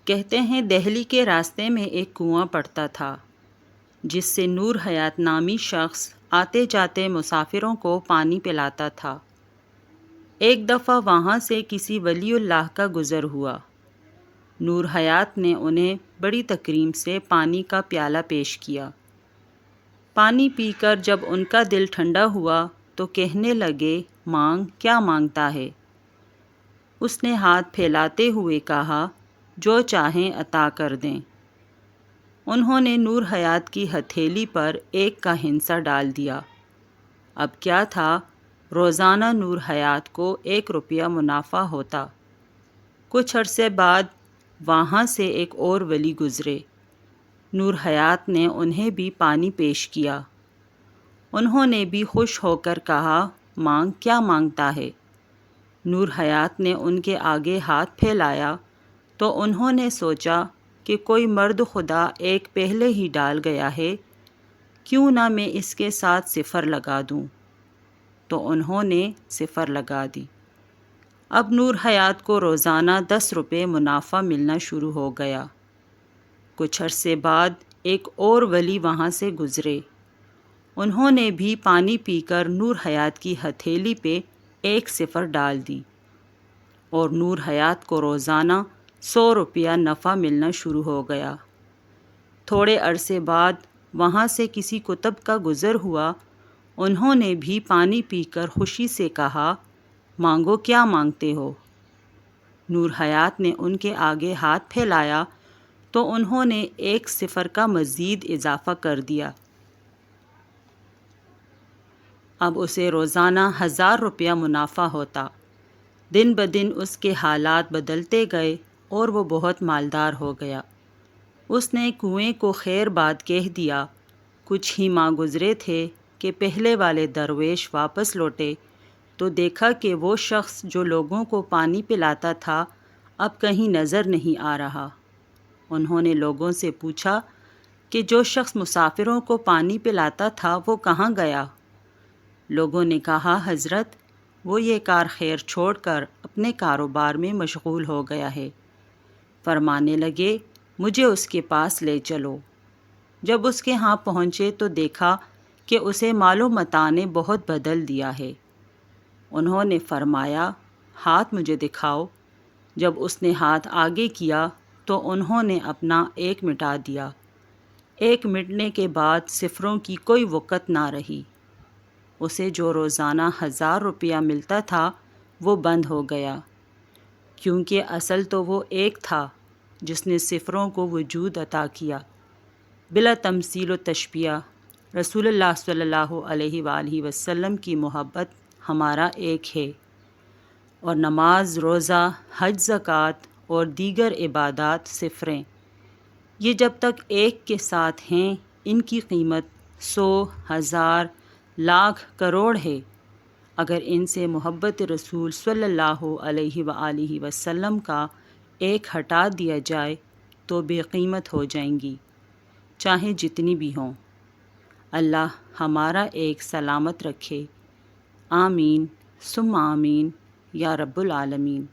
کہتے ہیں دہلی کے راستے میں ایک کنواں پڑتا تھا جس سے نور حیات نامی شخص آتے جاتے مسافروں کو پانی پلاتا تھا۔ ایک دفعہ وہاں سے کسی ولی اللہ کا گزر ہوا۔ نور حیات نے انہیں بڑی تکریم سے پانی کا پیالہ پیش کیا۔ پانی پی کر جب ان کا دل ٹھنڈا ہوا تو کہنے لگے، مانگ، کیا مانگتا ہے؟ اس نے ہاتھ پھیلاتے ہوئے کہا، جو چاہیں عطا کر دیں۔ انہوں نے نور حیات کی ہتھیلی پر ایک کا ہندسہ ڈال دیا۔ اب کیا تھا، روزانہ نور حیات کو 1 روپیہ منافع ہوتا۔ کچھ عرصے بعد وہاں سے ایک اور ولی گزرے۔ نور حیات نے انہیں بھی پانی پیش کیا۔ انہوں نے بھی خوش ہو کر کہا، مانگ، کیا مانگتا ہے؟ نور حیات نے ان کے آگے ہاتھ پھیلایا تو انہوں نے سوچا کہ کوئی مرد خدا ایک پہلے ہی ڈال گیا ہے، کیوں نہ میں اس کے ساتھ 0 لگا دوں؟ تو انہوں نے 0 لگا دی۔ اب نور حیات کو روزانہ 10 روپے منافع ملنا شروع ہو گیا۔ کچھ عرصے بعد ایک اور ولی وہاں سے گزرے۔ انہوں نے بھی پانی پی کر نور حیات کی ہتھیلی پہ 1 0 ڈال دی اور نور حیات کو روزانہ 100 روپیہ نفع ملنا شروع ہو گیا۔ تھوڑے عرصے بعد وہاں سے کسی کتب کا گزر ہوا۔ انہوں نے بھی پانی پی کر خوشی سے کہا، مانگو، کیا مانگتے ہو؟ نور حیات نے ان کے آگے ہاتھ پھیلایا تو انہوں نے 1 0 کا مزید اضافہ کر دیا۔ اب اسے روزانہ 1000 روپیہ منافع ہوتا۔ دن بدن اس کے حالات بدلتے گئے اور وہ بہت مالدار ہو گیا۔ اس نے کنویں کو خیر باد کہہ دیا۔ کچھ ہی ماہ گزرے تھے کہ پہلے والے درویش واپس لوٹے تو دیکھا کہ وہ شخص جو لوگوں کو پانی پلاتا تھا اب کہیں نظر نہیں آ رہا۔ انہوں نے لوگوں سے پوچھا کہ جو شخص مسافروں کو پانی پلاتا تھا وہ کہاں گیا؟ لوگوں نے کہا، حضرت، وہ یہ کار خیر چھوڑ کر اپنے کاروبار میں مشغول ہو گیا ہے۔ فرمانے لگے، مجھے اس کے پاس لے چلو۔ جب اس کے ہاں پہنچے تو دیکھا کہ اسے مال و متاع نے بہت بدل دیا ہے۔ انہوں نے فرمایا، ہاتھ مجھے دکھاؤ۔ جب اس نے ہاتھ آگے کیا تو انہوں نے اپنا 1 مٹا دیا۔ 1 مٹنے کے بعد 0 کی کوئی وقت نہ رہی۔ اسے جو روزانہ 1000 روپیہ ملتا تھا وہ بند ہو گیا، کیونکہ اصل تو وہ ایک تھا جس نے 0 کو وجود عطا کیا۔ بلا تمثیل و تشبیہ رسول اللہ صلی اللہ علیہ وآلہ وسلم کی محبت ہمارا ایک ہے، اور نماز، روزہ، حج، زکوٰۃ اور دیگر عبادات 0 یہ جب تک ایک کے ساتھ ہیں ان کی قیمت 100، 1000، لاکھ، کروڑ ہے۔ اگر ان سے محبت رسول صلی اللہ علیہ وآلہ وسلم کا ایک ہٹا دیا جائے تو بے قیمت ہو جائیں گی، چاہے جتنی بھی ہوں۔ اللہ ہمارا ایک سلامت رکھے، آمین ثم آمین یا رب العالمین۔